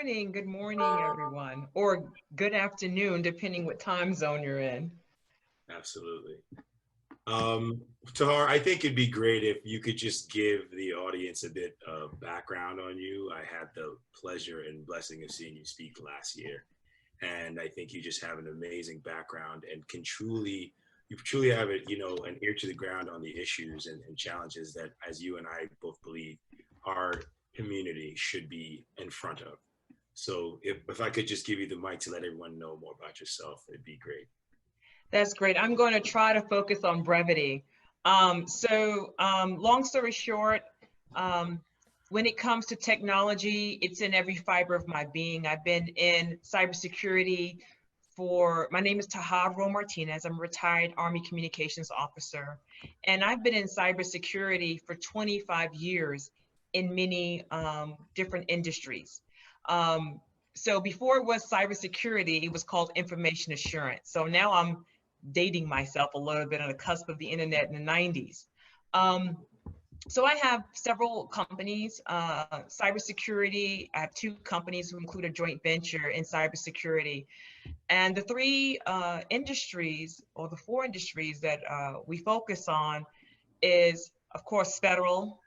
Good morning, everyone, or good afternoon, depending what time zone you're in. Absolutely. Tahar, I think it'd be great if you could just give the audience a bit of background on you. I had the pleasure and blessing of seeing you speak last year, and I think you just have an amazing background and you truly have it, an ear to the ground on the issues and challenges that, as you and I both believe, our community should be in front of. So if I could just give you the mic to let everyone know more about yourself, it'd be great. That's great. I'm going to try to focus on brevity. Long story short, when it comes to technology, it's in every fiber of my being. I've been in cybersecurity my name is Tahar Martinez. I'm a retired Army communications officer. And I've been in cybersecurity for 25 years in many different industries. So before it was cybersecurity, it was called information assurance. So now I'm dating myself a little bit on the cusp of the internet in the 90s. So I have several companies, cybersecurity. I have two companies who include a joint venture in cybersecurity. And the three industries, or the four industries that we focus on is, of course, federal,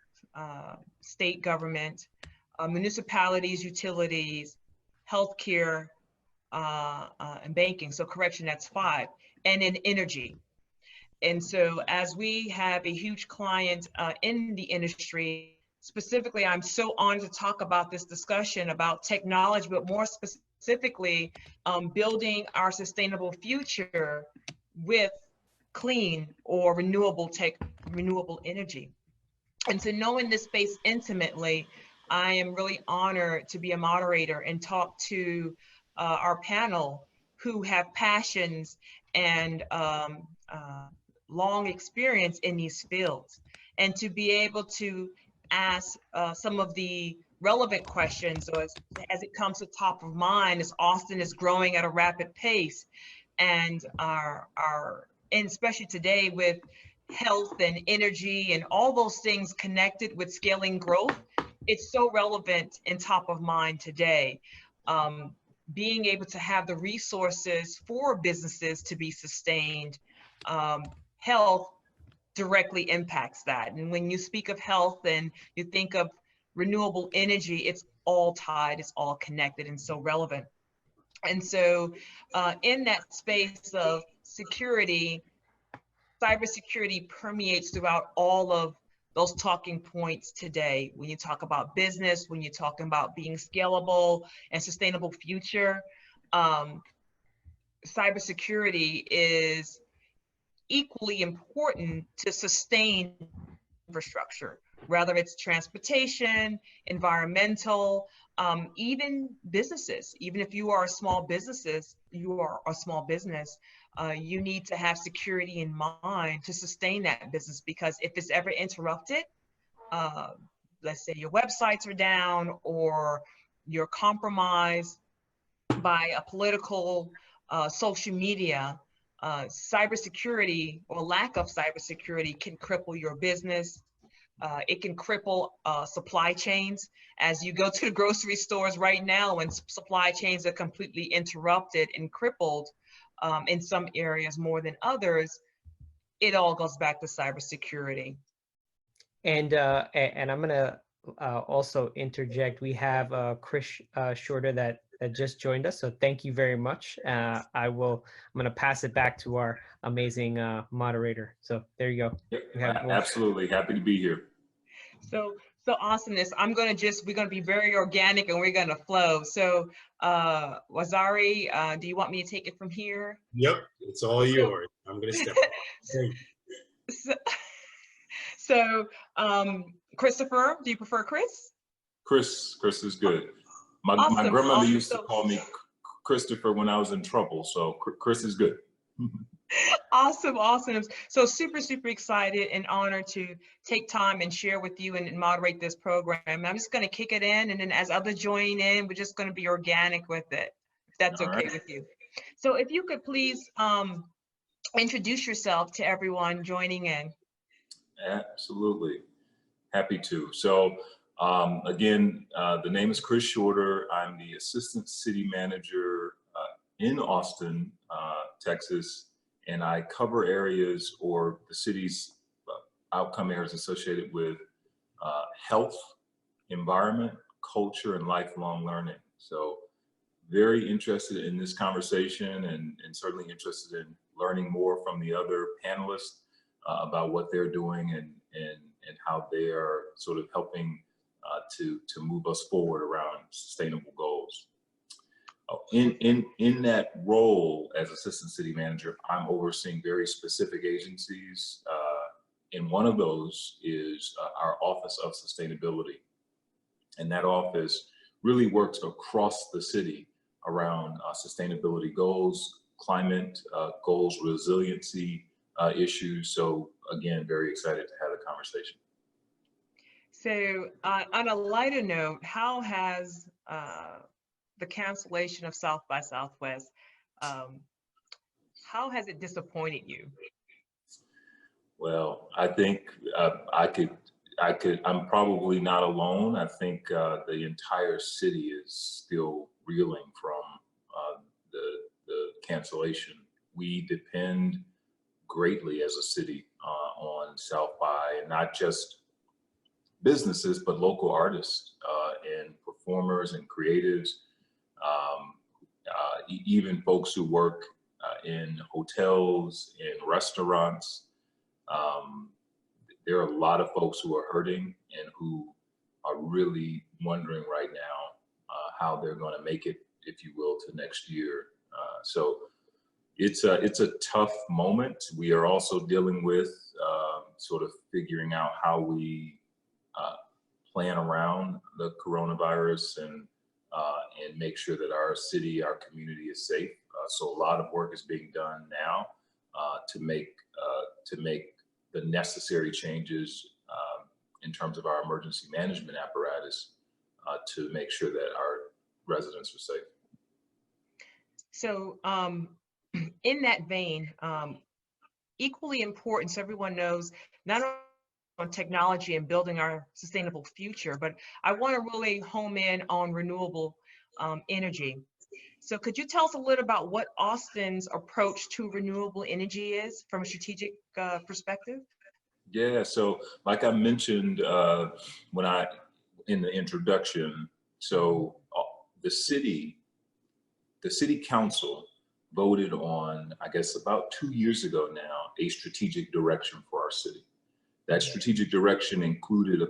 state government, municipalities, utilities, healthcare, and banking. So correction, that's five. And in energy. And so as we have a huge client in the industry, specifically, I'm so honored to talk about this discussion about technology, but more specifically, building our sustainable future with clean or renewable energy. And so knowing this space intimately, I am really honored to be a moderator and talk to our panel who have passions and long experience in these fields, and to be able to ask some of the relevant questions as it comes to top of mind, as Austin is growing at a rapid pace, and and especially today with health and energy and all those things connected with scaling growth, it's so relevant and top of mind today. Being able to have the resources for businesses to be sustained, health directly impacts that. And when you speak of health and you think of renewable energy, it's all tied, it's all connected and so relevant. And so in that space of security, cybersecurity permeates throughout all of those talking points today. When you talk about business, when you're talking about being scalable and sustainable future, cybersecurity is equally important to sustain infrastructure, whether it's transportation, environmental, even businesses. Even if you are a small business, you need to have security in mind to sustain that business, because if it's ever interrupted, let's say your websites are down or you're compromised by a political social media, cybersecurity or lack of cybersecurity can cripple your business. It can cripple supply chains. As you go to the grocery stores right now, when supply chains are completely interrupted and crippled in some areas more than others, it all goes back to cybersecurity. And I'm gonna also interject. We have Chris Shorter that just joined us, so thank you very much. I'm gonna pass it back to our amazing moderator. So there you go. Yep, absolutely happy to be here. So awesomeness. We're gonna be very organic and we're gonna flow. So Wazari, do you want me to take it from here? Yep, it's all yours. I'm gonna step So Christopher, do you prefer Chris? Chris is good. My grandmother used to call me Christopher when I was in trouble, so Chris is good. Awesome. So super excited and honored to take time and share with you and moderate this program. I'm just going to kick it in, and then as others join in, we're just going to be organic with it, if that's okay with you. So if you could please introduce yourself to everyone joining in. Absolutely. Happy to. So Again, the name is Chris Shorter. I'm the Assistant City Manager in Austin, Texas, and I cover areas or the city's outcome areas associated with health, environment, culture, and lifelong learning. So very interested in this conversation and certainly interested in learning more from the other panelists about what they're doing and how they are sort of helping to move us forward around sustainable goals. In that role as Assistant City Manager, I'm overseeing very specific agencies. And one of those is our Office of Sustainability. And that office really works across the city around sustainability goals, climate goals, resiliency issues. So again, very excited to have a conversation. So on a lighter note, how has the cancellation of South by Southwest, how has it disappointed you? Well, I think I'm probably not alone. I think the entire city is still reeling from the cancellation. We depend greatly as a city on South by, and not just businesses, but local artists and performers and creatives, even folks who work in hotels, in restaurants. There are a lot of folks who are hurting and who are really wondering right now how they're going to make it, if you will, to next year. So it's a tough moment. We are also dealing with sort of figuring out how we plan around the coronavirus and make sure that our city, our community is safe. So a lot of work is being done now to make the necessary changes in terms of our emergency management apparatus to make sure that our residents are safe. So in that vein, equally important, so everyone knows, not only on technology and building our sustainable future, but I want to really home in on renewable energy. So could you tell us a little about what Austin's approach to renewable energy is from a strategic perspective? Yeah, so like I mentioned in the introduction, so the city council voted on, I guess about 2 years ago now, a strategic direction for our city. That strategic direction included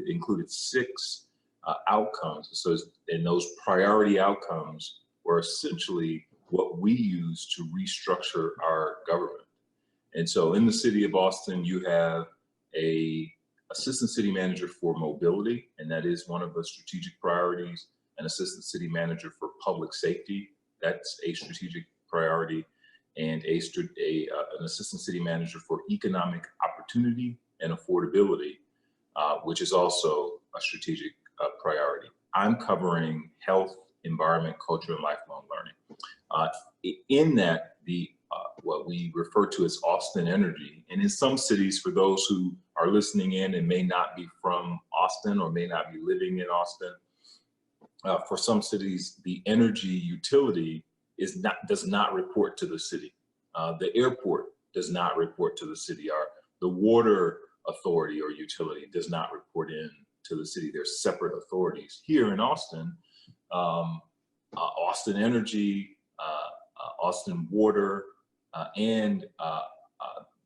included six outcomes. So, and those priority outcomes were essentially what we use to restructure our government. And so in the city of Austin, you have a assistant city manager for mobility, and that is one of the strategic priorities, an assistant city manager for public safety, that's a strategic priority, and an assistant city manager for economic opportunity and affordability, which is also a strategic priority. I'm covering health, environment, culture, and lifelong learning. In that, what we refer to as Austin Energy, and in some cities, for those who are listening in and may not be from Austin or may not be living in Austin, for some cities, the energy utility does not report to the city. The airport does not report to the city. The water authority or utility does not report in to the city. They're separate authorities. Here in Austin, Austin Energy, Austin Water, and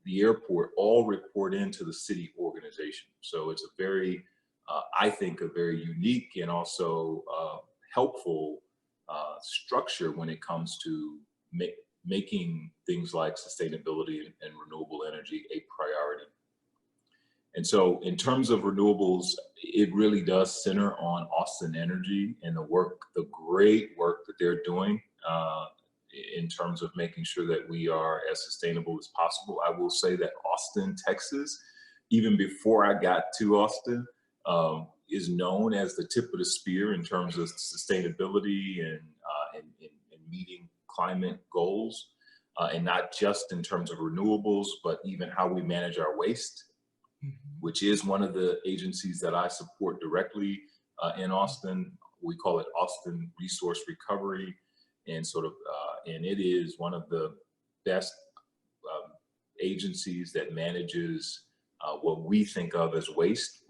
the airport all report into the city organization. So it's a very, I think, a very unique and also helpful structure when it comes to making things like sustainability and renewable energy a priority. And so in terms of renewables, it really does center on Austin Energy and the great work that they're doing in terms of making sure that we are as sustainable as possible. I will say that Austin, Texas, even before I got to Austin, is known as the tip of the spear in terms of sustainability and meeting climate goals, and not just in terms of renewables, but even how we manage our waste. which is one of the agencies that I support directly in Austin. We call it Austin Resource Recovery, and and it is one of the best agencies that manages what we think of as waste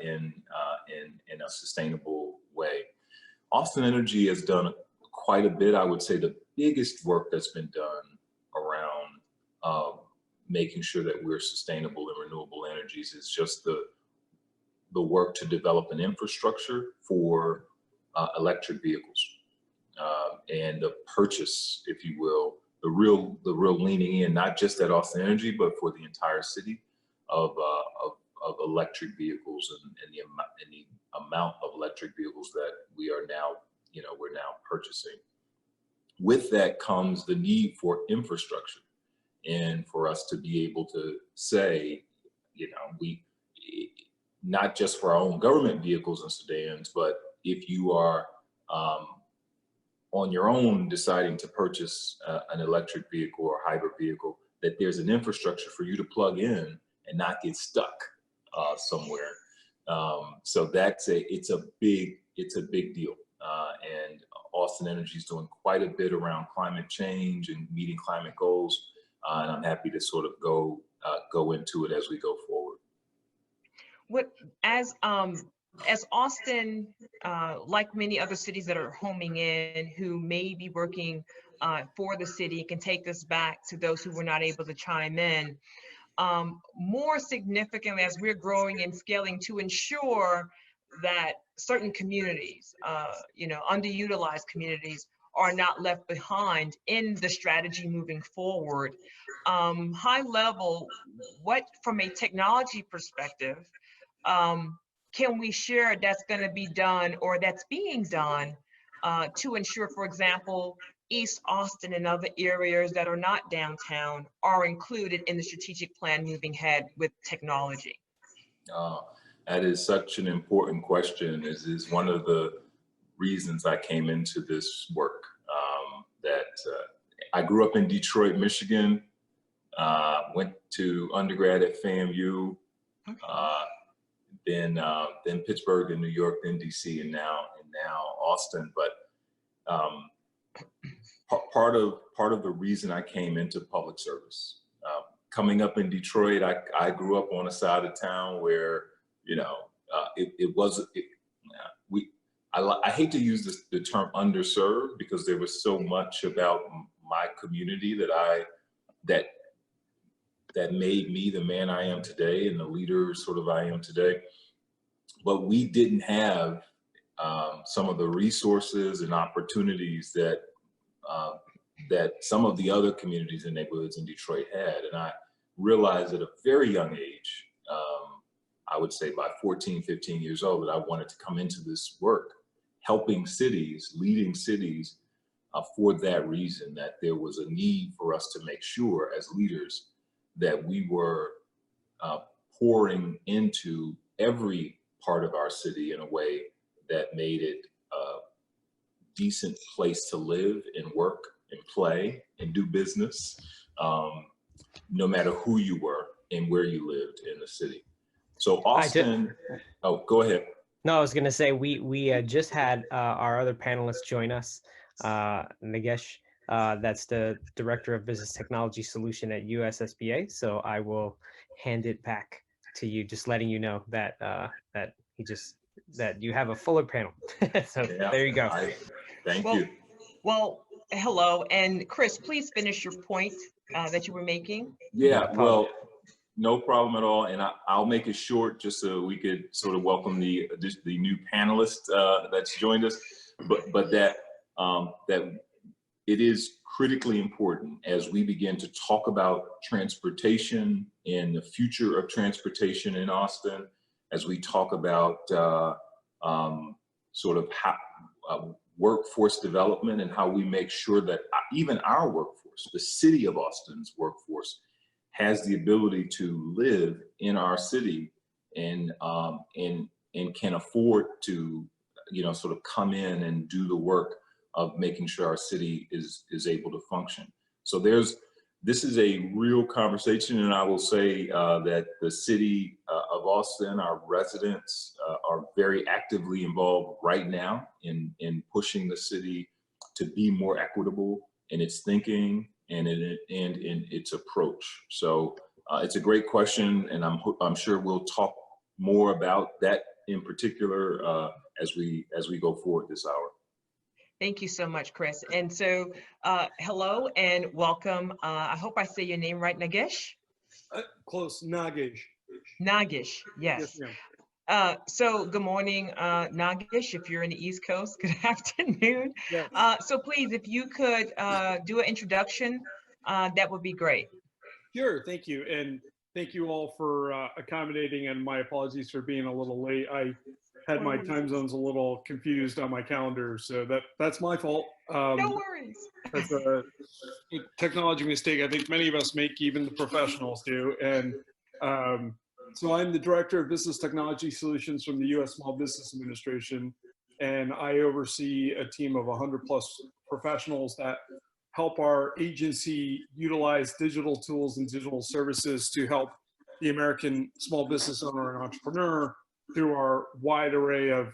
in a sustainable way. Austin Energy has done quite a bit. I would say the biggest work that's been done around making sure that we're sustainable in renewable energies is just the work to develop an infrastructure for electric vehicles and the purchase, if you will, the real leaning in, not just at Austin Energy, but for the entire city of electric vehicles and the amount of electric vehicles that we are now, we're now purchasing. With that comes the need for infrastructure, and for us to be able to say, we, not just for our own government vehicles and sedans, but if you are on your own deciding to purchase an electric vehicle or hybrid vehicle, that there's an infrastructure for you to plug in and not get stuck somewhere. So it's a big deal. And Austin Energy is doing quite a bit around climate change and meeting climate goals. And I'm happy to sort of go into it as we go forward. As Austin, like many other cities that are homing in, who may be working for the city, can take us back to those who were not able to chime in. More significantly, as we're growing and scaling, to ensure that certain communities, underutilized communities, are not left behind in the strategy moving forward. High level, what, from a technology perspective, can we share that's going to be done or that's being done to ensure, for example, East Austin and other areas that are not downtown are included in the strategic plan moving ahead with technology? That is such an important question. This is one of the reasons I came into this work. I grew up in Detroit, Michigan, went to undergrad at FAMU, then Pittsburgh, then New York, then DC, and now Austin. But part of the reason I came into public service, coming up in Detroit, I grew up on a side of town where I hate to use the term underserved, because there was so much about my community that made me the man I am today and the leader sort of I am today. But we didn't have some of the resources and opportunities that some of the other communities and neighborhoods in Detroit had. And I realized at a very young age, I would say by 14, 15 years old, that I wanted to come into this work, helping cities, leading cities, for that reason, that there was a need for us to make sure as leaders that we were pouring into every part of our city in a way that made it a decent place to live and work and play and do business, no matter who you were and where you lived in the city. So Austin, oh, go ahead. No, I was going to say, we just had our other panelists join us, Nagesh, that's the Director of Business Technology Solution at USSBA. So I will hand it back to you, just letting you know that that you have a fuller panel. So yeah, there you go. Thank you. Well, hello, and Chris, please finish your point that you were making. Yeah, well, no problem at all, and I'll make it short just so we could sort of welcome the new panelist that's joined us. But that it is critically important as we begin to talk about transportation and the future of transportation in Austin, as we talk about sort of how workforce development and how we make sure that even our workforce, the city of Austin's workforce, has the ability to live in our city and can afford to, sort of come in and do the work of making sure our city is able to function. So there's this is a real conversation, and I will say that the city of Austin, our residents are very actively involved right now in pushing the city to be more equitable in its thinking and in its approach. So it's a great question, and I'm sure we'll talk more about that in particular as we go forward this hour. Thank you so much, Chris. And so, hello and welcome. I hope I say your name right, Nagesh? Close, Nagesh. Nagesh, yes. So good morning, Nagesh, if you're in the East Coast, good afternoon. Yeah. So please, if you could do an introduction, that would be great. Sure, thank you. And thank you all for accommodating, and my apologies for being a little late. I had my time zones a little confused on my calendar, so that's my fault. No worries. That's a technology mistake I think many of us make, even the professionals do. And so I'm the Director of Business Technology Solutions from the U.S. Small Business Administration, and I oversee a team of 100+ professionals that help our agency utilize digital tools and digital services to help the American small business owner and entrepreneur through our wide array of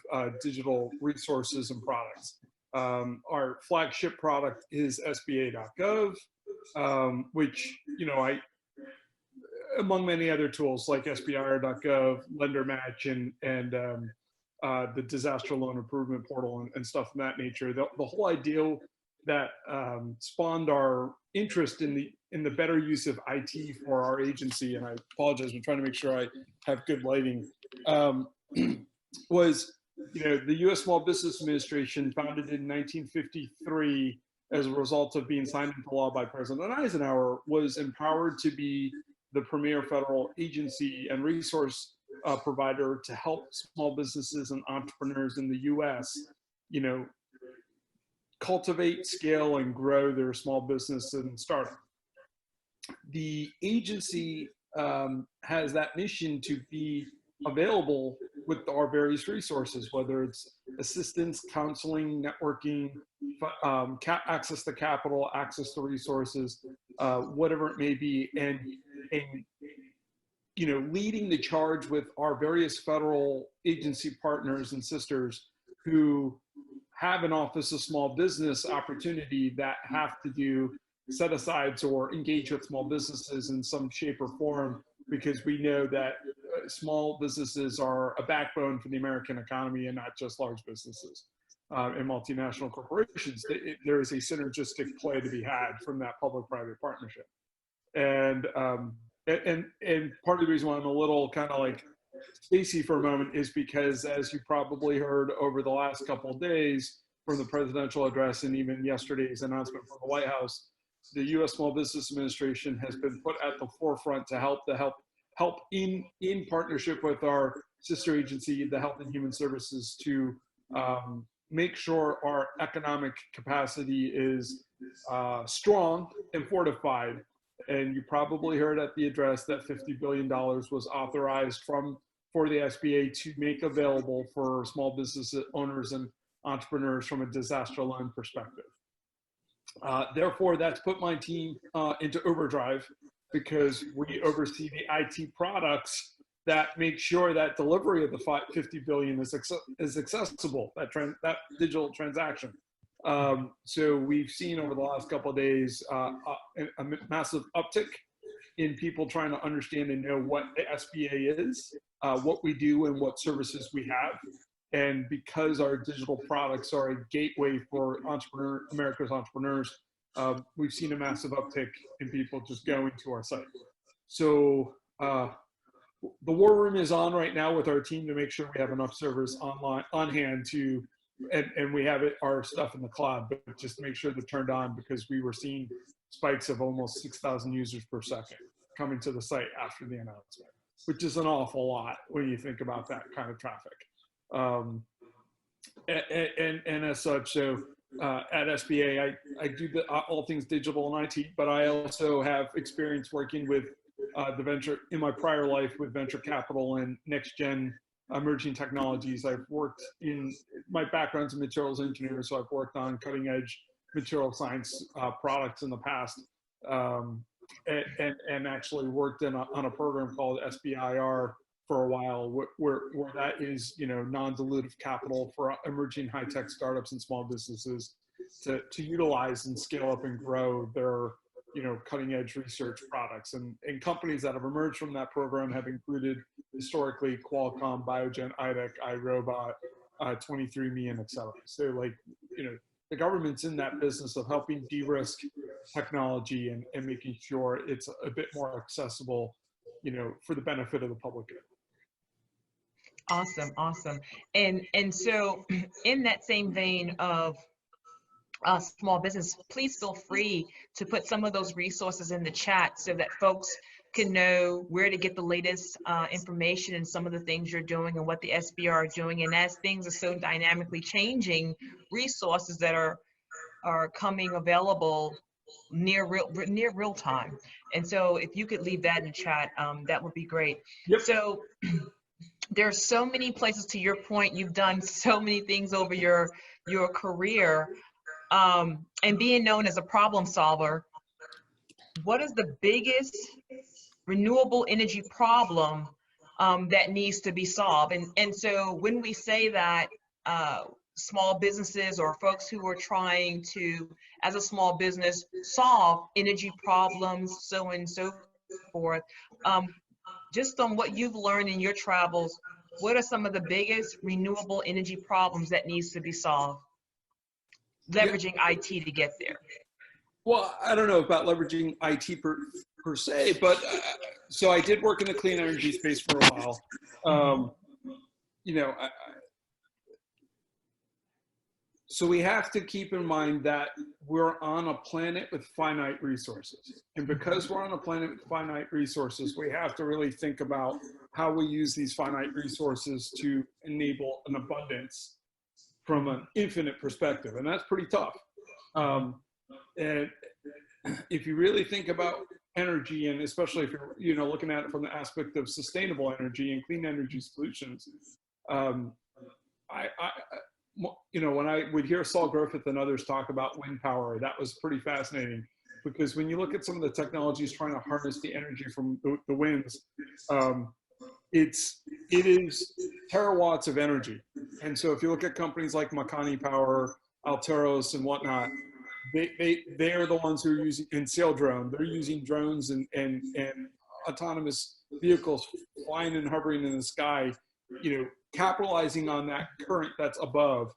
digital resources and products. Our flagship product is SBA.gov, which, you know, among many other tools like SBIR.gov, Lender Match, and the Disaster Loan Improvement Portal and stuff of that nature. The whole idea that spawned our interest in the better use of IT for our agency, and I apologize, I'm trying to make sure I have good lighting, was, you know, the U.S. Small Business Administration, founded in 1953 as a result of being signed into law by President Eisenhower, was empowered to be the premier federal agency and resource provider to help small businesses and entrepreneurs in the U.S., you know, cultivate, scale, and grow their small business and startup. The agency has that mission to be available with our various resources, whether it's assistance, counseling, networking, access to capital, access to resources, whatever it may be, and you know, leading the charge with our various federal agency partners and sisters who have an Office of Small Business opportunity that have to do set-asides or engage with small businesses in some shape or form, because we know that small businesses are a backbone for the American economy and not just large businesses and multinational corporations. There is a synergistic play to be had from that public-private partnership. And part of the reason why I'm a little kind of like spacey for a moment is because, as you probably heard over the last couple of days from the presidential address and even yesterday's announcement from the White House, the U.S. Small Business Administration has been put at the forefront to help in partnership with our sister agency, the Health and Human Services, to make sure our economic capacity is strong and fortified. And you probably heard at the address that $50 billion was authorized for the SBA to make available for small business owners and entrepreneurs from a disaster loan perspective. Therefore, that's put my team into overdrive, because we oversee the IT products that make sure that delivery of the $50 billion is accessible, that digital transaction. So we've seen over the last couple of days a massive uptick in people trying to understand and know what the SBA is, what we do, and what services we have. And because our digital products are a gateway for America's entrepreneurs, we've seen a massive uptick in people just going to our site. So the war room is on right now with our team to make sure we have enough servers on hand to, and we have our stuff in the cloud, but just make sure they're turned on, because we were seeing spikes of almost 6,000 users per second coming to the site after the announcement, which is an awful lot when you think about that kind of traffic. And as such, so at SBA, I do all things digital and IT, but I also have experience working with in my prior life with venture capital and next gen emerging technologies. I've worked my background's in materials engineering, so I've worked on cutting edge material science products in the past. and actually worked on a program called SBIR for a while, where that is, you know, non-dilutive capital for emerging high-tech startups and small businesses to utilize and scale up and grow their, you know, cutting-edge research products. And companies that have emerged from that program have included historically Qualcomm, Biogen, IDEC, iRobot, 23andMe, and et cetera. So, like, you know, the government's in that business of helping de-risk technology and making sure it's a bit more accessible, you know, for the benefit of the public good. Awesome, awesome. And so in that same vein of small business, please feel free to put some of those resources in the chat so that folks can know where to get the latest information and some of the things you're doing and what the SBR are doing. And as things are so dynamically changing, resources that are coming available near real time. And so if you could leave that in the chat, that would be great. Yep. So there's so many places, to your point, you've done so many things over your career, and being known as a problem solver. What is the biggest renewable energy problem that needs to be solved? And so when we say that small businesses or folks who are trying to, as a small business, solve energy problems, so on and so forth, just on what you've learned in your travels, what are some of the biggest renewable energy problems that needs to be solved? Leveraging IT to get there. Well, I don't know about leveraging IT per se, but so I did work in the clean energy space for a while. You know, so we have to keep in mind that we're on a planet with finite resources. And because we're on a planet with finite resources, we have to really think about how we use these finite resources to enable an abundance from an infinite perspective. And that's pretty tough. And if you really think about energy, and especially if you're, you know, looking at it from the aspect of sustainable energy and clean energy solutions, you know, when I would hear Saul Griffith and others talk about wind power, that was pretty fascinating, because when you look at some of the technologies trying to harness the energy from the winds, it is terawatts of energy. And so if you look at companies like Makani Power, Alteros, and whatnot, they are the ones who are using, and Sail Drone, they're using drones and autonomous vehicles flying and hovering in the sky, you know, capitalizing on that current that's above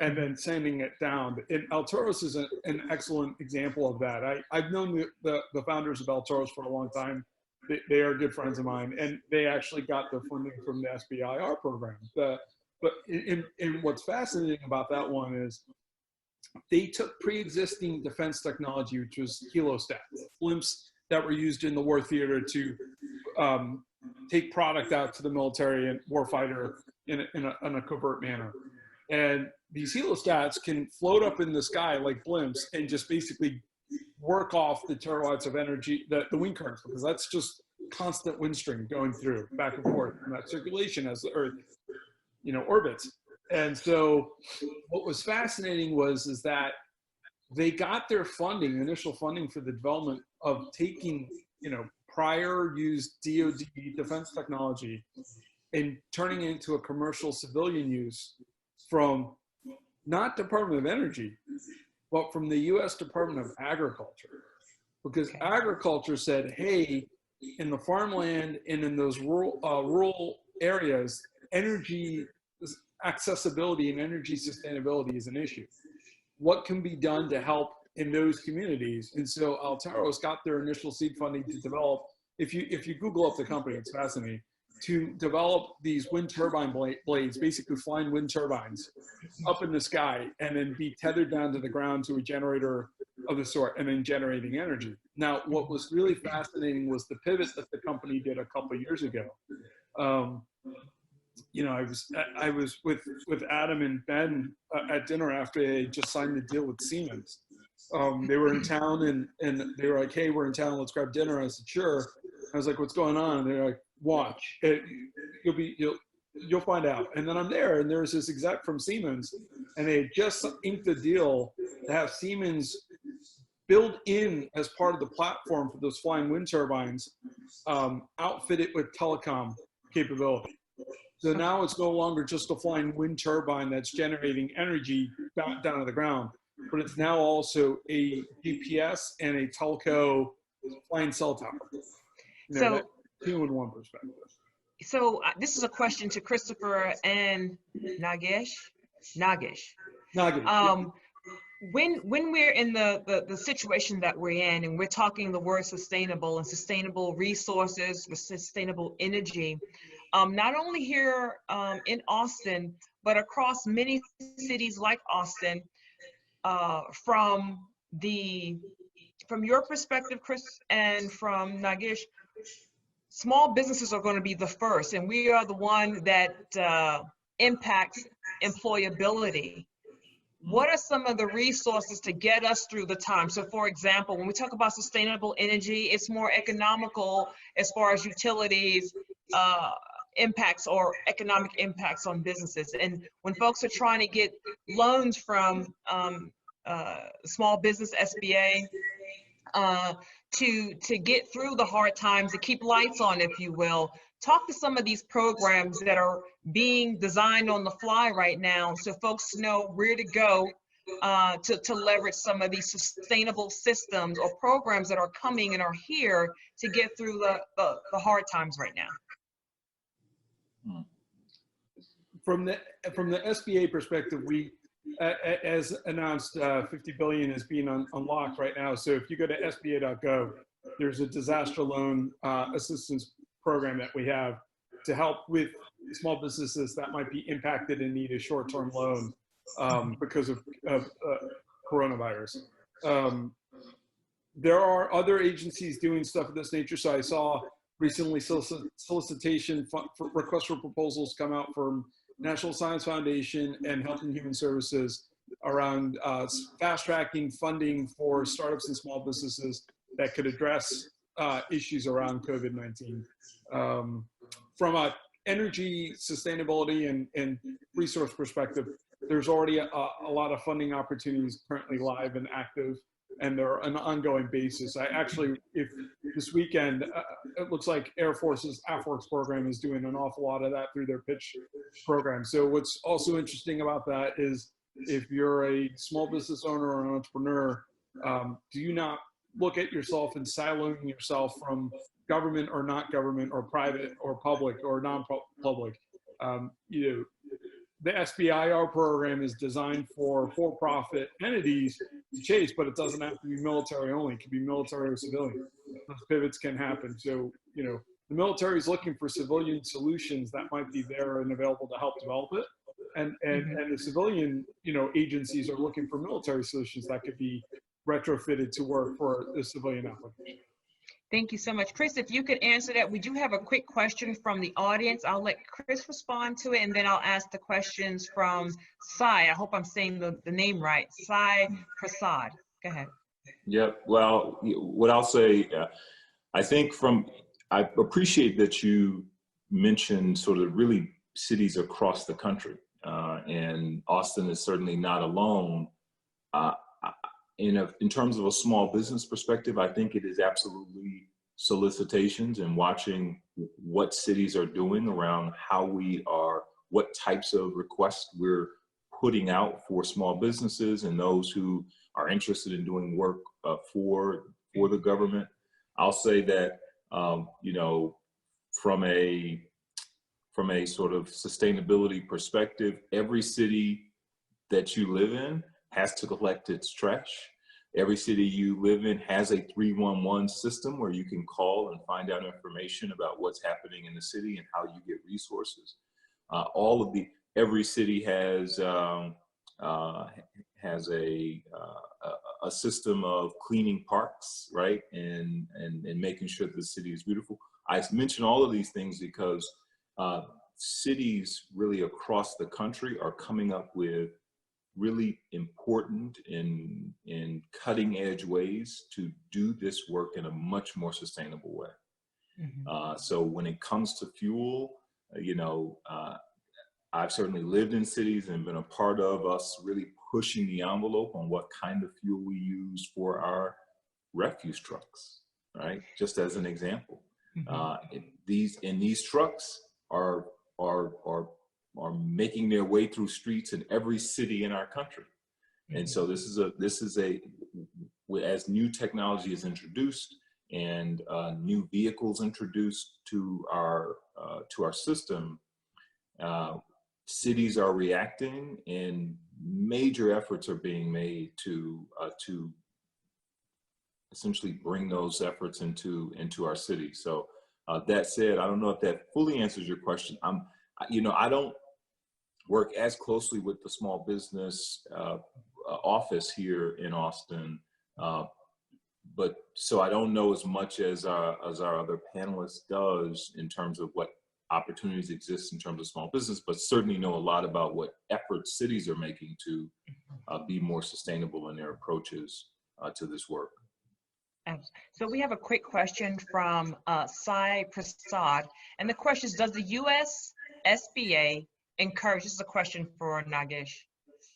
and then sending it down. And Alteros is an excellent example of that. I've known the founders of Alteros for a long time. They are good friends of mine, and they actually got their funding from the SBIR program. But what's fascinating about that one is they took pre-existing defense technology, which was helostats, blimps that were used in the war theater to take product out to the military and warfighter in a covert manner. And these helostats can float up in the sky like blimps and just basically work off the terawatts of energy, the wind currents, because that's just constant wind stream going through back and forth in that circulation as the Earth, you know, orbits. And so what was fascinating is that they got their funding, initial funding, for the development of taking, you know, prior used DoD defense technology and turning it into a commercial civilian use from not Department of Energy, but from the U.S. Department of Agriculture. Because agriculture said, hey, in the farmland and in those rural areas, energy accessibility and energy sustainability is an issue. What can be done to help in those communities? And so Alteros got their initial seed funding to develop, if you Google up the company, it's fascinating, to develop these wind turbine blades, basically flying wind turbines up in the sky, and then be tethered down to the ground to a generator of the sort, and then generating energy. Now, what was really fascinating was the pivot that the company did a couple of years ago. You know, I was with Adam and Ben at dinner after they just signed the deal with Siemens. They were in town, and they were like, "Hey, we're in town. Let's grab dinner." I said, "Sure." I was like, "What's going on?" And they're like, "Watch. You'll find out." And then I'm there, and there's this exec from Siemens, and they had just inked a deal to have Siemens build in as part of the platform for those flying wind turbines, outfit it with telecom capability. So now it's no longer just a flying wind turbine that's generating energy down to the ground, but it's now also a GPS and a telco flying cell tower. You know, So, that 2-in-1 perspective. so this is a question to Christopher and Nagesh. When we're in the situation that we're in, and we're talking the word sustainable and sustainable resources with sustainable energy, not only here in Austin, but across many cities like Austin, from your perspective, Chris, and from Nagesh, small businesses are going to be the first, and we are the one that impacts employability. What are some of the resources to get us through the time? So for example, when we talk about sustainable energy, it's more economical as far as utilities, impacts or economic impacts on businesses. And when folks are trying to get loans from small business SBA to get through the hard times, to keep lights on, if you will, talk to some of these programs that are being designed on the fly right now so folks know where to go to leverage some of these sustainable systems or programs that are coming and are here to get through the hard times right now. From the SBA perspective, we, as announced, 50 billion is being unlocked right now. So if you go to sba.gov, there's a disaster loan assistance program that we have to help with small businesses that might be impacted and need a short-term loan because of coronavirus. There are other agencies doing stuff of this nature. So I saw recently solicitation for requests for proposals come out from National Science Foundation and Health and Human Services around fast-tracking funding for startups and small businesses that could address issues around COVID-19. From a energy sustainability and resource perspective, there's already a lot of funding opportunities currently live and active, and they're on an ongoing basis. I actually, if this weekend, it looks like Air Force's AFWERX program is doing an awful lot of that through their pitch program. So what's also interesting about that is if you're a small business owner or an entrepreneur, do you not look at yourself and siloing yourself from government or not government or private or public or non-public. You know, the SBIR program is designed for-profit entities to chase, but it doesn't have to be military only. It can be military or civilian. Those pivots can happen. So, you know, the military is looking for civilian solutions that might be there and available to help develop it. And the civilian, you know, agencies are looking for military solutions that could be retrofitted to work for the civilian application. Thank you so much. Chris, if you could answer that. We do have a quick question from the audience. I'll let Chris respond to it, and then I'll ask the questions from Sai. I hope I'm saying the name right. Sai Prasad. Go ahead. Yep. Well, what I'll say, I think I appreciate that you mentioned sort of really cities across the country, and Austin is certainly not alone. In terms of a small business perspective, I think it is absolutely solicitations and watching what cities are doing around what types of requests we're putting out for small businesses and those who are interested in doing work for the government. I'll say that, you know, from a sort of sustainability perspective, every city that you live in has to collect its trash. Every city you live in has a 311 system where you can call and find out information about what's happening in the city and how you get resources. Every city has a system of cleaning parks, right, and making sure that the city is beautiful. I mention all of these things because cities really across the country are coming up with really important and cutting edge ways to do this work in a much more sustainable way. Mm-hmm. So when it comes to fuel, you know, I've certainly lived in cities and been a part of us really pushing the envelope on what kind of fuel we use for our refuse trucks, right? Just as an example. These trucks are making their way through streets in every city in our country. And so this is as new technology is introduced and new vehicles introduced to our system, cities are reacting, and major efforts are being made to essentially bring those efforts into our city. So that said, I don't know if that fully answers your question. I don't work as closely with the small business office here in Austin, but so I don't know as much as our other panelists does in terms of what opportunities exist in terms of small business, but certainly know a lot about what efforts cities are making to be more sustainable in their approaches to this work. So we have a quick question from Sai Prasad, and the question is, does the US SBA encourage, this is a question for Nagesh,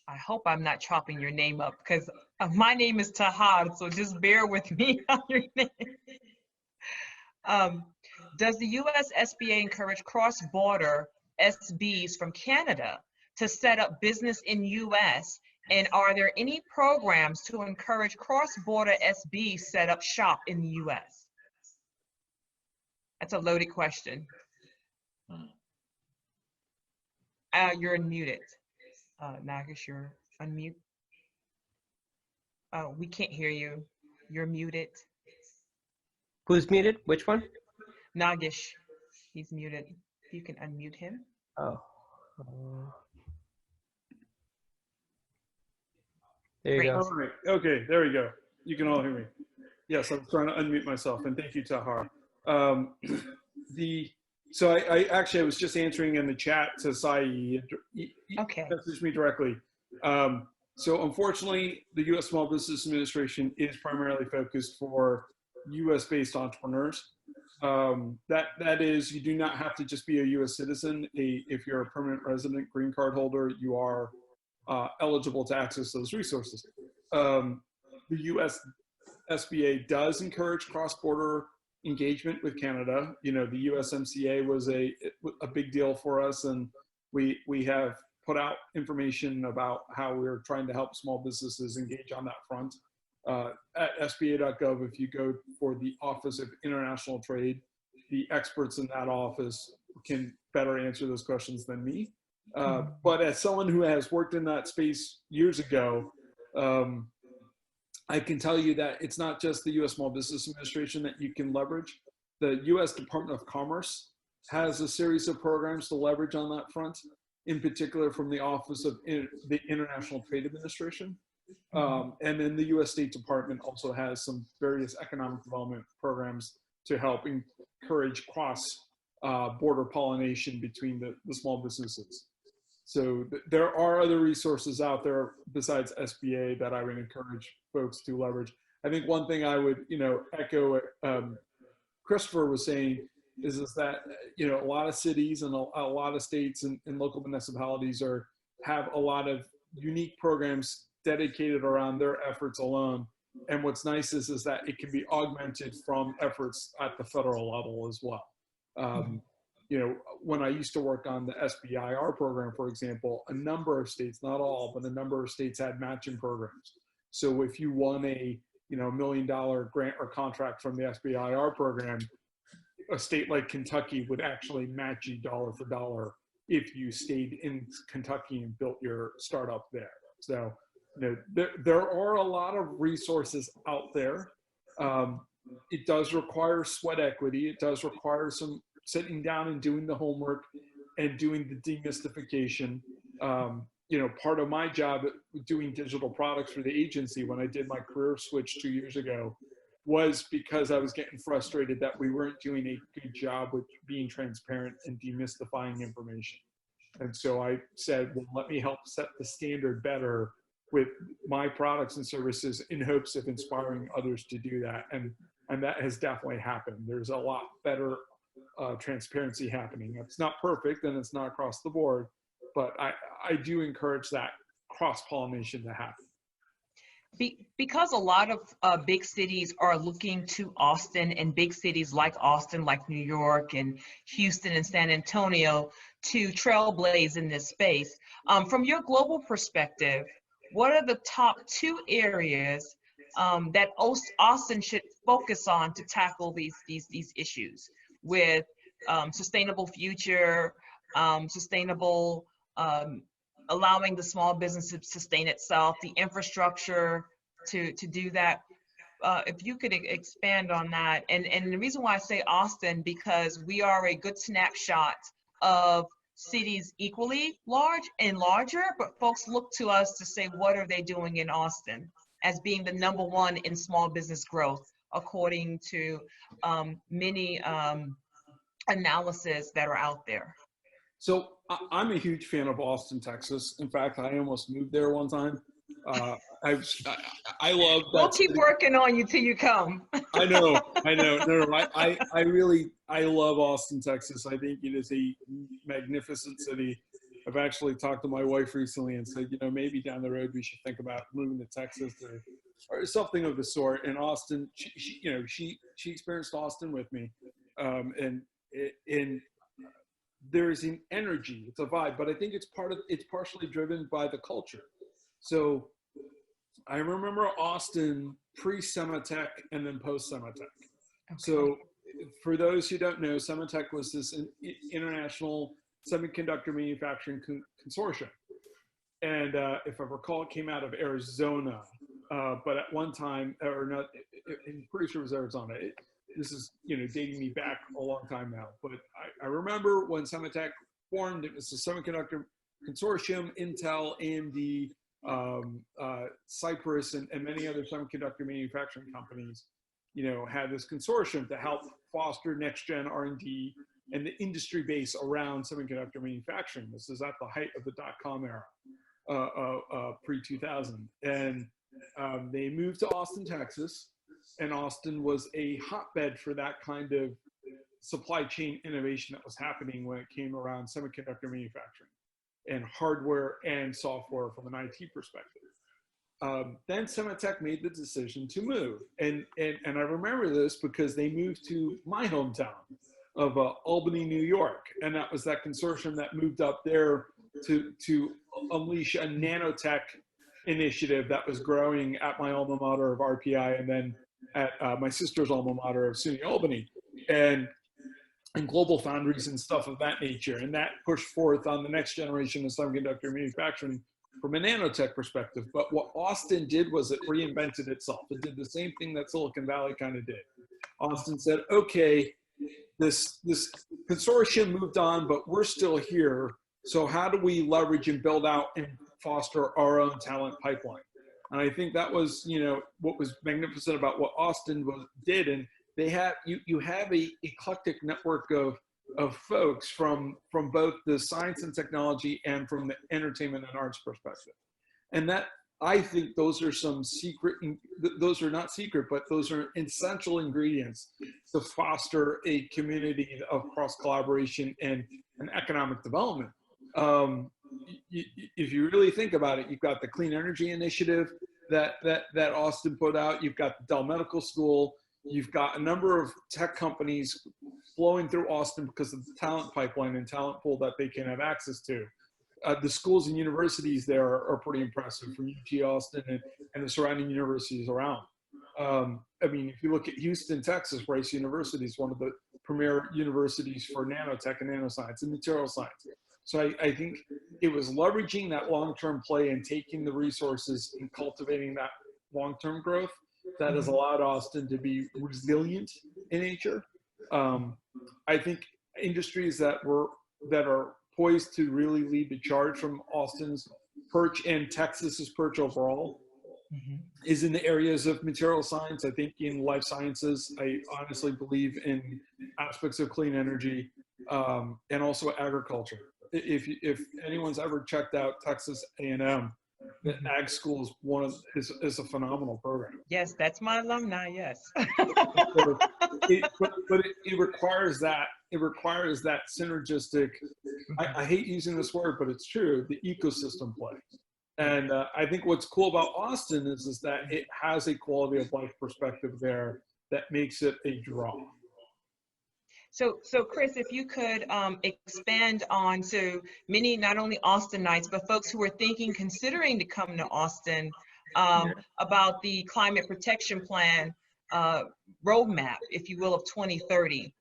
I hope I'm not chopping your name up because my name is Tahar, so just bear with me on your name. Does the US SBA encourage cross-border SBs from Canada to set up business in US? And are there any programs to encourage cross-border SBs set up shop in the US? That's a loaded question. You're unmuted. Nagesh, you're unmute. We can't hear you. You're muted. Who's muted? Which one? Nagesh, he's muted. You can unmute him. Oh. There you go. All right. Okay, there we go. You can all hear me. Yes, I'm trying to unmute myself, and thank you, Tahar. So I was just answering in the chat to Sai. Okay. Messaged me directly. So unfortunately, the U.S. Small Business Administration is primarily focused for U.S.-based entrepreneurs. That is, you do not have to just be a U.S. citizen. If you're a permanent resident green card holder, you are eligible to access those resources. The U.S. SBA does encourage cross-border engagement with Canada. You know, the USMCA was a big deal for us, and we have put out information about how we're trying to help small businesses engage on that front. At sba.gov, if you go for the Office of International Trade, the experts in that office can better answer those questions than me. But as someone who has worked in that space years ago, I can tell you that it's not just the U.S. Small Business Administration that you can leverage. The U.S. Department of Commerce has a series of programs to leverage on that front, in particular from the Office of the International Trade Administration. And then the U.S. State Department also has some various economic development programs to help encourage cross-border pollination between the small businesses. So there are other resources out there besides SBA that I would encourage folks to leverage. I think one thing I would, echo what Christopher was saying is that, a lot of cities and a lot of states and local municipalities have a lot of unique programs dedicated around their efforts alone. And what's nice is that it can be augmented from efforts at the federal level as well. When I used to work on the SBIR program, for example, a number of states, not all, but a number of states had matching programs. So if you won a $1 million grant or contract from the SBIR program, a state like Kentucky would actually match you dollar for dollar if you stayed in Kentucky and built your startup there. So there are a lot of resources out there. It does require sweat equity. It does require some sitting down and doing the homework and doing the demystification. Part of my job doing digital products for the agency when I did my career switch 2 years ago was because I was getting frustrated that we weren't doing a good job with being transparent and demystifying information. And so I said, well, let me help set the standard better with my products and services in hopes of inspiring others to do that. And that has definitely happened. There's a lot better transparency happening. It's not perfect and it's not across the board, but I do encourage that cross-pollination to happen. Because a lot of big cities are looking to Austin, and big cities like Austin, like New York and Houston and San Antonio, to trailblaze in this space. From your global perspective, what are the top 2 areas that Austin should focus on to tackle these issues with sustainable future, sustainable allowing the small business to sustain itself, the infrastructure to do that? If you could expand on that. And the reason why I say Austin, because we are a good snapshot of cities equally large and larger, but folks look to us to say, what are they doing in Austin as being the #1 in small business growth, according to many analysis that are out there. So I'm a huge fan of Austin, Texas. In fact, I almost moved there one time. I love that. We'll keep working on you till you come. I know. No, I love Austin, Texas. I think it is a magnificent city. I've actually talked to my wife recently and said, maybe down the road we should think about moving to Texas or something of the sort. And Austin, she experienced Austin with me, and there's an energy, it's a vibe, but I think it's partially driven by the culture. So I remember Austin pre-Sematech and then post-Sematech. Okay. So for those who don't know, Sematech was this international semiconductor manufacturing consortium. And if I recall, it came out of Arizona, but at one time, or not, I'm pretty sure it was Arizona. This is, dating me back a long time now, but I remember when Sematech formed, it was a semiconductor consortium, Intel, AMD, Cypress, and many other semiconductor manufacturing companies, had this consortium to help foster next-gen R&D and the industry base around semiconductor manufacturing. This is at the height of the dot-com era, pre-2000. And they moved to Austin, Texas, and Austin was a hotbed for that kind of supply chain innovation that was happening when it came around semiconductor manufacturing and hardware and software from an IT perspective. Then Sematech made the decision to move. And I remember this because they moved to my hometown of Albany, New York. And that was that consortium that moved up there to unleash a nanotech initiative that was growing at my alma mater of RPI, and then at my sister's alma mater of SUNY Albany, and global foundries and stuff of that nature. And that pushed forth on the next generation of semiconductor manufacturing from a nanotech perspective. But what Austin did was it reinvented itself. It did the same thing that Silicon Valley kind of did. Austin said, okay, this consortium moved on, but we're still here. So how do we leverage and build out and foster our own talent pipeline? And I think that was, what was magnificent about what Austin did. And they have, you have a eclectic network of folks from both the science and technology and from the entertainment and arts perspective. And that, I think those are some those are not secret, but those are essential ingredients to foster a community of cross collaboration and economic development. If you really think about it, you've got the Clean Energy Initiative that Austin put out. You've got the Dell Medical School. You've got a number of tech companies flowing through Austin because of the talent pipeline and talent pool that they can have access to. The schools and universities there are pretty impressive, from UT Austin and the surrounding universities around. If you look at Houston, Texas, Rice University is one of the premier universities for nanotech and nanoscience and material science. So I think it was leveraging that long-term play and taking the resources and cultivating that long-term growth that has allowed Austin to be resilient in nature. I think industries that are poised to really lead the charge from Austin's perch and Texas's perch overall is in the areas of material science. I think in life sciences, I honestly believe in aspects of clean energy, and also agriculture. If anyone's ever checked out Texas A&M, the ag school is a phenomenal program. Yes, that's my alumni. Yes. but it requires that. It requires that synergistic. I hate using this word, but it's true. The ecosystem play. And I think what's cool about Austin is that it has a quality of life perspective there that makes it a draw. So Chris, if you could expand on, so many, not only Austinites, but folks who are thinking, considering to come to Austin, about the climate protection plan roadmap, if you will, of 2030.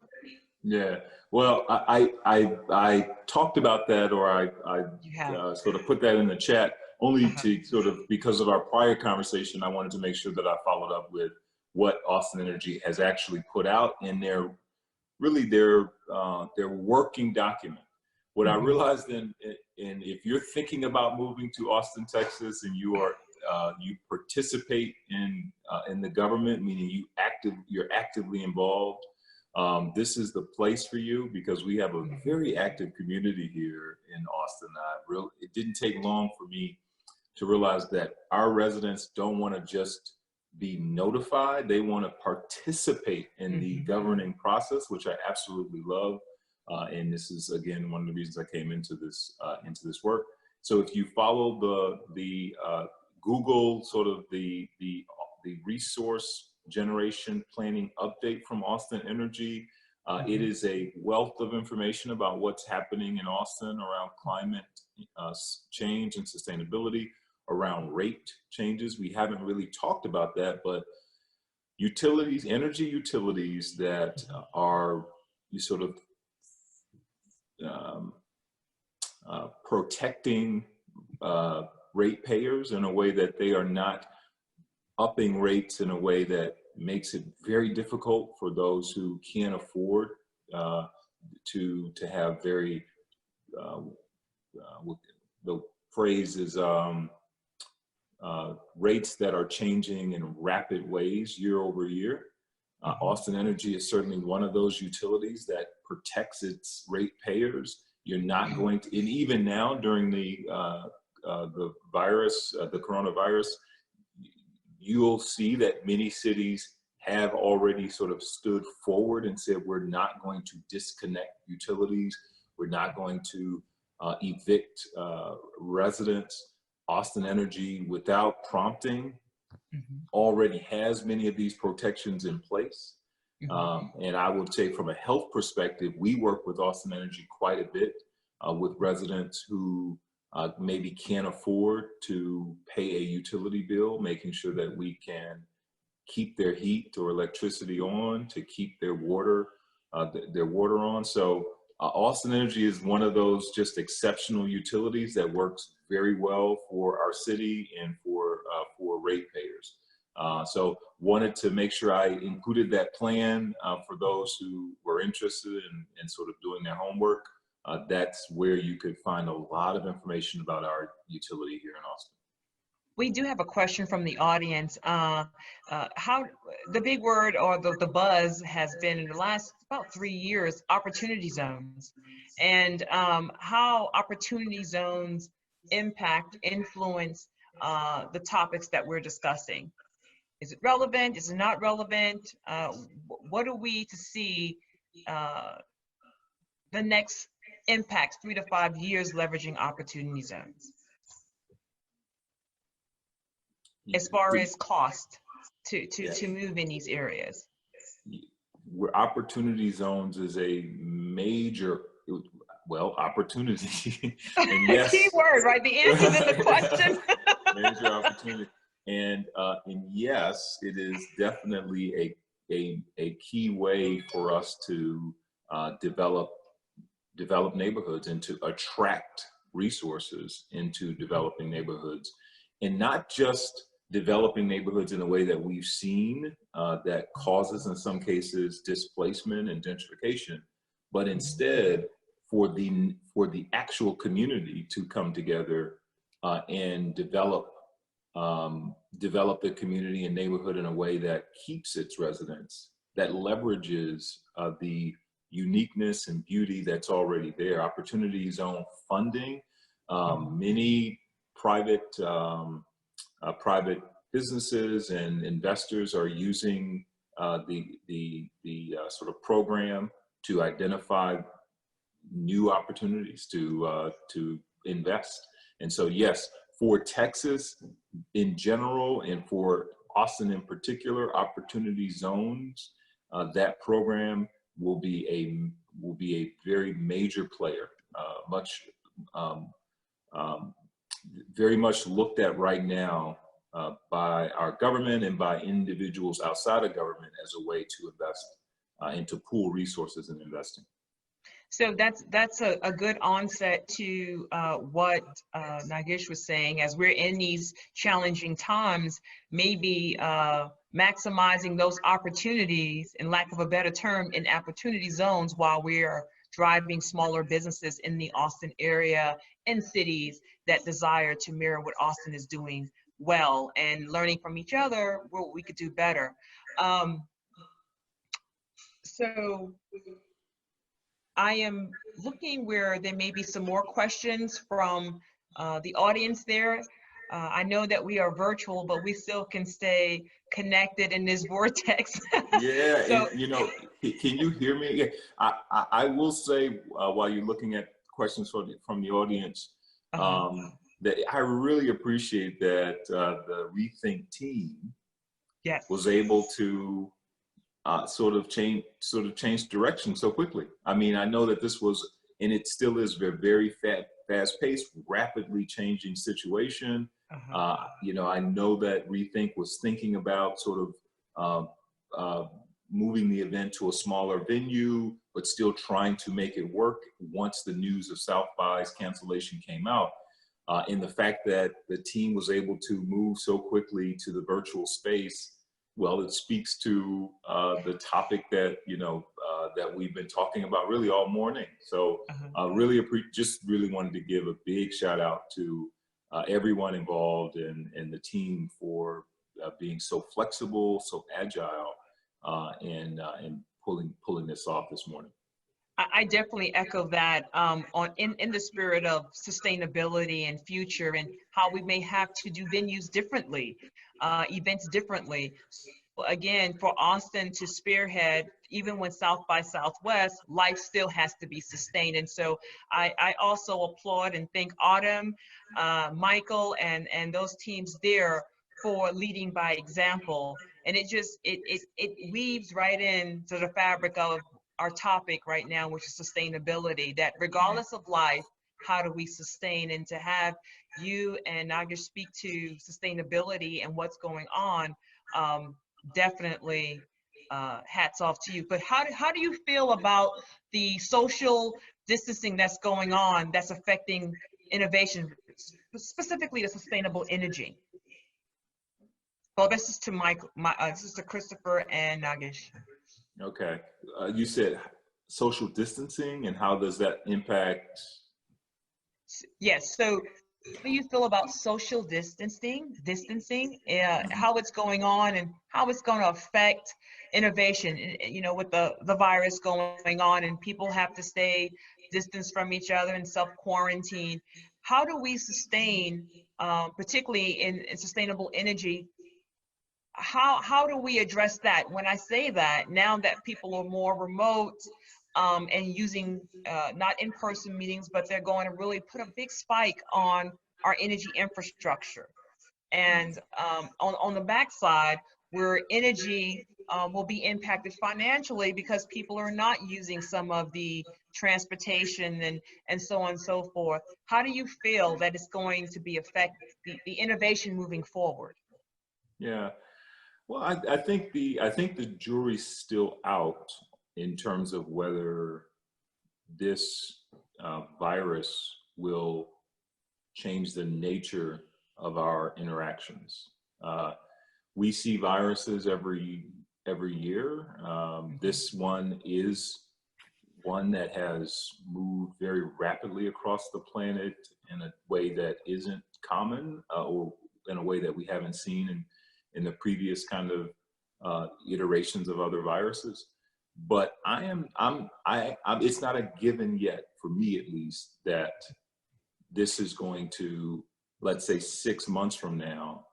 Yeah, well, I talked about that, or I sort of put that in the chat, only to sort of, because of our prior conversation, I wanted to make sure that I followed up with what Austin Energy has actually put out in their working document. What I realized and if you're thinking about moving to Austin, Texas, and you participate in the government, meaning you're actively involved, this is the place for you, because we have a very active community here in Austin. It didn't take long for me to realize that our residents don't want to just be notified, they want to participate in the governing process, which I absolutely love. And this is, again, one of the reasons I came into this work. So if you follow the Google sort of the resource generation planning update from Austin Energy, it is a wealth of information about what's happening in Austin around climate change and sustainability, around rate changes. We haven't really talked about that, but utilities, energy utilities that are sort of protecting ratepayers in a way that they are not upping rates in a way that makes it very difficult for those who can't afford to have very, the phrase is rates that are changing in rapid ways year over year. Austin Energy is certainly one of those utilities that protects its ratepayers. You're not going to, and even now during the coronavirus, you'll see that many cities have already sort of stood forward and said, we're not going to disconnect utilities. We're not going to evict residents. Austin Energy, without prompting, already has many of these protections in place. And I would say from a health perspective, we work with Austin Energy quite a bit with residents who maybe can't afford to pay a utility bill, making sure that we can keep their heat or electricity on, to keep their water on. So Austin Energy is one of those just exceptional utilities that works very well for our city and for ratepayers. So wanted to make sure I included that plan for those who were interested in sort of doing their homework. That's where you could find a lot of information about our utility here in Austin. We do have a question from the audience. How the big word or the buzz has been in the last about 3 years, opportunity zones, and how opportunity zones influence the topics that we're discussing. Is it relevant? Is it not relevant? What are we to see the next impacts 3 to 5 years leveraging opportunity zones? As far as cost to move in these areas? Where opportunity zones is a major, opportunity. And yes, key word, right? The answer's in the question. Major opportunity. And yes, it is definitely a key way for us to develop neighborhoods and to attract resources into developing neighborhoods, and not just developing neighborhoods in a way that we've seen that causes, in some cases, displacement and gentrification, but instead for the actual community to come together and develop the community and neighborhood in a way that keeps its residents, that leverages the uniqueness and beauty that's already there. Opportunity zone funding, many private businesses and investors are using the sort of program to identify new opportunities to invest. And so yes, for Texas in general and for Austin in particular, opportunity zones, that program will be a very major player, very much looked at right now by our government and by individuals outside of government as a way to invest and to pool resources in investing. So that's a good onset to what Nagesh was saying. As we're in these challenging times, maybe maximizing those opportunities, in lack of a better term, in opportunity zones while we're driving smaller businesses in the Austin area and cities that desire to mirror what Austin is doing well, and learning from each other what we could do better. So I am looking where there may be some more questions from the audience there. I know that we are virtual, but we still can stay connected in this vortex. Yeah, So, and, you know, can you hear me? Yeah, I will say while you're looking at questions from the audience, that I really appreciate that the ReThink team yes, was able to sort of change direction so quickly. I mean, I know that this was, and it still is, a very fast-paced, rapidly changing situation. You know, I know that ReThink was thinking about sort of moving the event to a smaller venue, but still trying to make it work once the news of South by's cancellation came out. And the fact that the team was able to move so quickly to the virtual space, well, it speaks to the topic that, you know, that we've been talking about really all morning. So just really wanted to give a big shout out to everyone involved and the team for being so flexible, so agile, and pulling this off this morning. I definitely echo that in the spirit of sustainability and future, and how we may have to do venues differently, events differently. Again, for Austin to spearhead, even when South by Southwest, life still has to be sustained. And so I also applaud and thank Autumn, Michael, and those teams there for leading by example. And it weaves right into the fabric of our topic right now, which is sustainability, that regardless of life, how do we sustain? And to have you and Nagesh speak to sustainability and what's going on, definitely hats off to you. But how do you feel about the social distancing that's going on that's affecting innovation, specifically the sustainable energy? Well, this is to this is to Christopher and Nagesh. Okay, you said social distancing, and how does that impact? Yes, so how do you feel about social distancing, how it's going on and how it's going to affect innovation, you know, with the virus going on and people have to stay distanced from each other and self-quarantine? How do we sustain, particularly in sustainable energy, how do we address that? When I say that, now that people are more remote and using not in-person meetings, but they're going to really put a big spike on our energy infrastructure. And on the backside, where energy will be impacted financially because people are not using some of the transportation and so on and so forth. How do you feel that it's going to be affect the innovation moving forward? Yeah. Well, I think the jury's still out in terms of whether this virus will change the nature of our interactions. We see viruses every year. This one is one that has moved very rapidly across the planet in a way that isn't common, or in a way that we haven't seen in the previous kind of iterations of other viruses. But it's not a given yet, for me at least, that this is going to, let's say 6 months from now,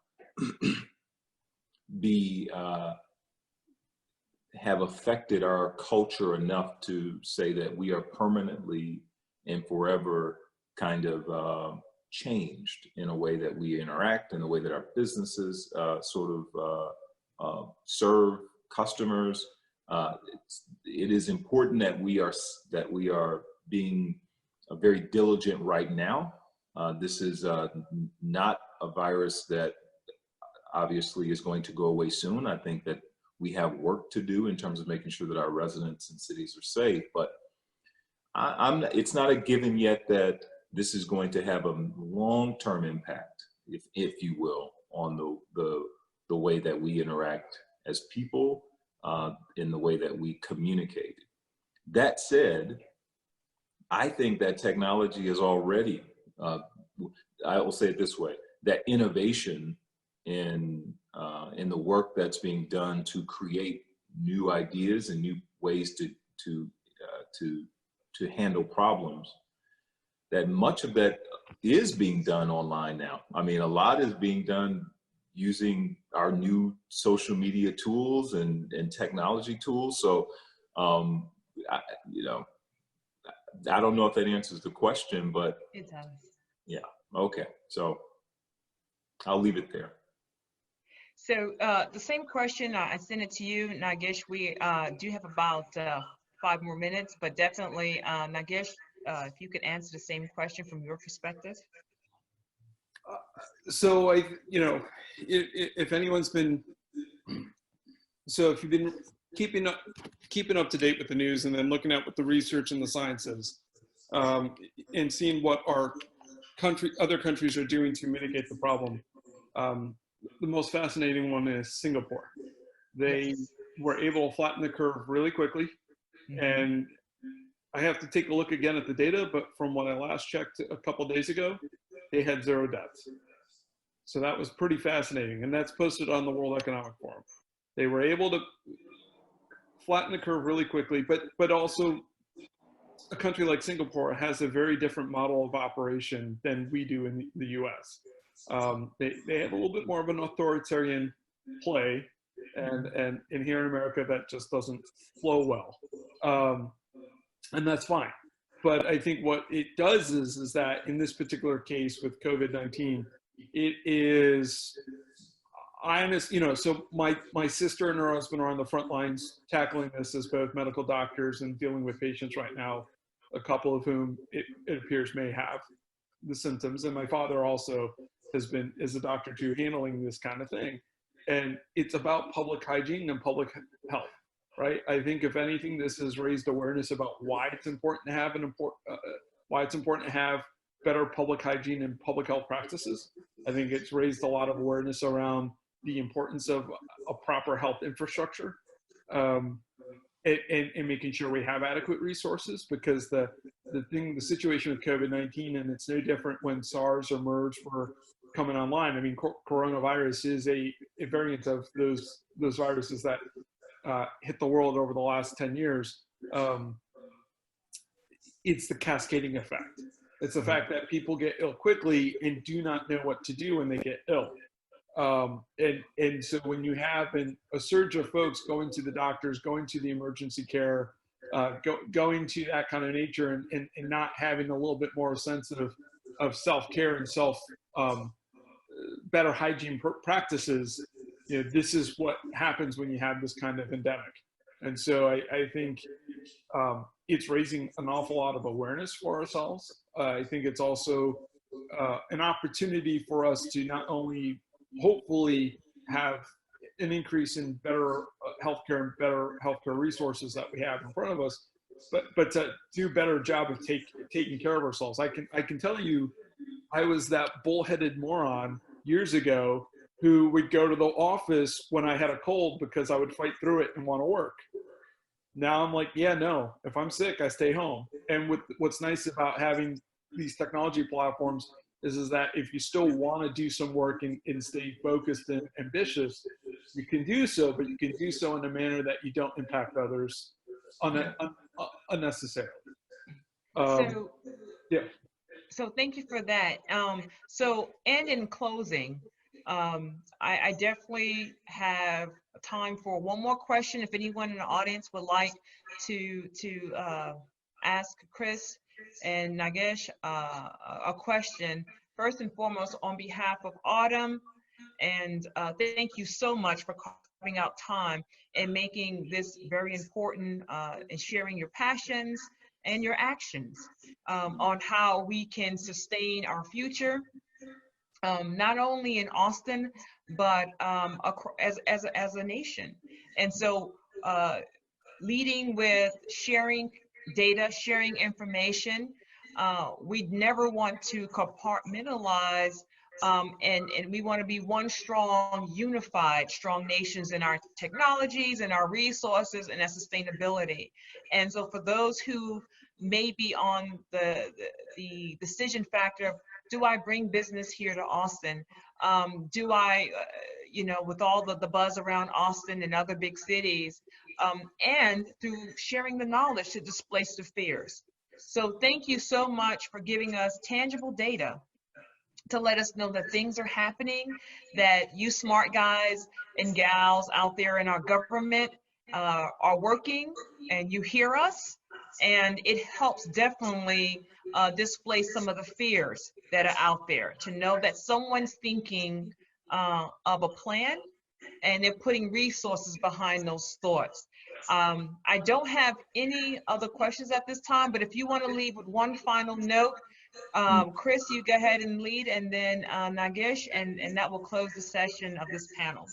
have affected our culture enough to say that we are permanently and forever kind of changed in a way that we interact, in the way that our businesses serve customers. It is important that we are being very diligent right now. This is not a virus that obviously is going to go away soon. I think that we have work to do in terms of making sure that our residents and cities are safe, but it's not a given yet that this is going to have a long-term impact, if you will, on the way that we interact as people, in the way that we communicate. That said, I think that technology is already, I will say it this way, that innovation in the work that's being done to create new ideas and new ways to handle problems, that much of that is being done online now. I mean, a lot is being done using our new social media tools and technology tools. So, I don't know if that answers the question, but it does. Yeah. Okay. So I'll leave it there. So the same question, I sent it to you, Nagesh. We do have about 5 more minutes, but definitely, Nagesh, if you could answer the same question from your perspective. So if anyone's been, so if you've been keeping up to date with the news and then looking at what the research and the science is, and seeing what other countries are doing to mitigate the problem, the most fascinating one is Singapore. They were able to flatten the curve really quickly, and I have to take a look again at the data, but from when I last checked a couple days ago, they had 0 deaths. So that was pretty fascinating, and that's posted on the World Economic Forum. They were able to flatten the curve really quickly, but also a country like Singapore has a very different model of operation than we do in the US. They have a little bit more of an authoritarian play, and here in America that just doesn't flow well. And that's fine. But I think what it does is that in this particular case with COVID-19, it is honest, so my sister and her husband are on the front lines tackling this as both medical doctors and dealing with patients right now, a couple of whom it appears may have the symptoms. And my father also is a doctor too, handling this kind of thing. And it's about public hygiene and public health, right? I think if anything, this has raised awareness about why it's important to have better public hygiene and public health practices. I think it's raised a lot of awareness around the importance of a proper health infrastructure, and making sure we have adequate resources, because the situation with COVID-19, and it's no different when SARS or MERS were coming online. I mean, coronavirus is a variant of those viruses that hit the world over the last 10 years. It's the cascading effect. It's the fact that people get ill quickly and do not know what to do when they get ill. And so when you have a surge of folks going to the doctors, going to the emergency care, going to that kind of nature, and not having a little bit more sense of self-care and better hygiene practices, this is what happens when you have this kind of endemic. And so I think it's raising an awful lot of awareness for ourselves. I think it's also an opportunity for us to not only hopefully have an increase in better healthcare and better healthcare resources that we have in front of us, but to do a better job of taking care of ourselves. I can tell you, I was that bullheaded moron years ago who would go to the office when I had a cold because I would fight through it and want to work. Now I'm like, yeah, no, if I'm sick, I stay home. And what's nice about having these technology platforms is that if you still want to do some work and stay focused and ambitious, you can do so, but you can do so in a manner that you don't impact others unnecessarily. So thank you for that. And in closing, I definitely have time for one more question. If anyone in the audience would like to ask Chris and Nagesh a question, first and foremost, on behalf of Autumn, and thank you so much for carving out time and making this very important and sharing your passions and your actions on how we can sustain our future, not only in Austin, but as a nation. And so leading with sharing data, sharing information, we never want to compartmentalize, and we want to be one strong, unified, strong nations in our technologies and our resources and our sustainability. And so for those who may be on the decision factor of, do I bring business here to Austin? Do I, with all the buzz around Austin and other big cities, and through sharing the knowledge to displace the fears. So thank you so much for giving us tangible data to let us know that things are happening, that you smart guys and gals out there in our government are working, and you hear us, and it helps definitely displace some of the fears that are out there, to know that someone's thinking of a plan and they're putting resources behind those thoughts. I don't have any other questions at this time, but if you want to leave with one final note, Chris, you go ahead and lead, and then Nagesh, and that will close the session of this panel.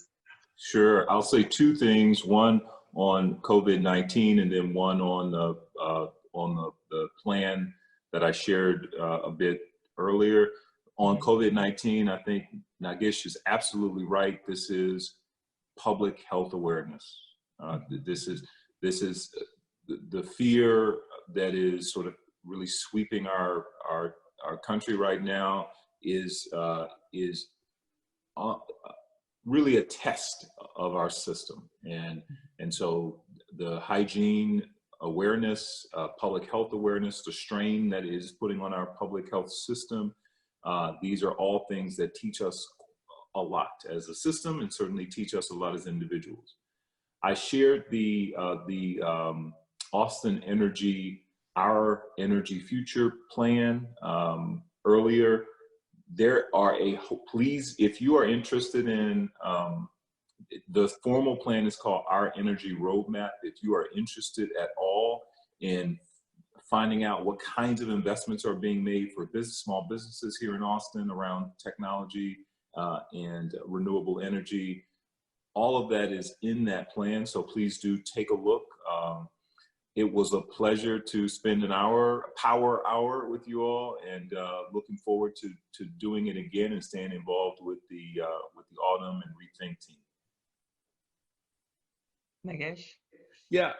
Sure. I'll say two things, one on COVID-19 and then one on the plan that I shared a bit earlier. On COVID-19, I think Nagesh is absolutely right. This is public health awareness. This is the fear that is sort of really sweeping our country right now is really a test of our system, and so the hygiene awareness, public health awareness, the strain that is putting on our public health system, these are all things that teach us a lot as a system, and certainly teach us a lot as individuals. I shared the Austin Energy, our energy future plan earlier. There are please, if you are interested in, the formal plan is called Our Energy Roadmap. If you are interested at all in finding out what kinds of investments are being made for small businesses here in Austin around technology and renewable energy, all of that is in that plan. So please do take a look. It was a pleasure to spend an power hour with you all, and looking forward to doing it again and staying involved with the Autumn and ReThink team. Nagesh? Yeah,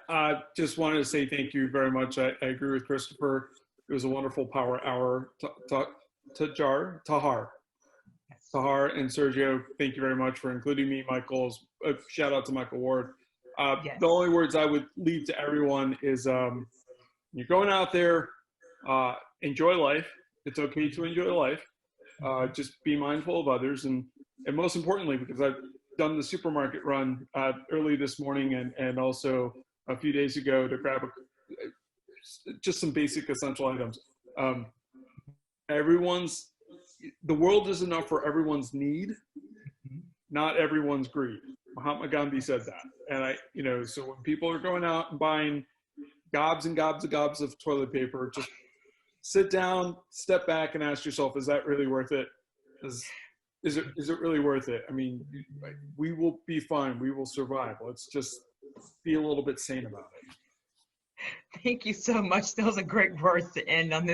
just wanted to say thank you very much. I agree with Christopher. It was a wonderful power hour. Tahar and Sergio, thank you very much for including me. Michael, shout out to Michael Ward. Yes. The only words I would leave to everyone is you're going out there, enjoy life. It's okay to enjoy life. Just be mindful of others. And most importantly, because I've done the supermarket run early this morning and also a few days ago to grab just some basic essential items. The world is enough for everyone's need, not everyone's greed. Mahatma Gandhi said that. And so when people are going out and buying gobs and gobs and gobs of toilet paper, just sit down, step back, and ask yourself, is that really worth it? Is it really worth it? I mean, we will be fine. We will survive. Let's just be a little bit sane about it. Thank you so much. Those are great words to end on this.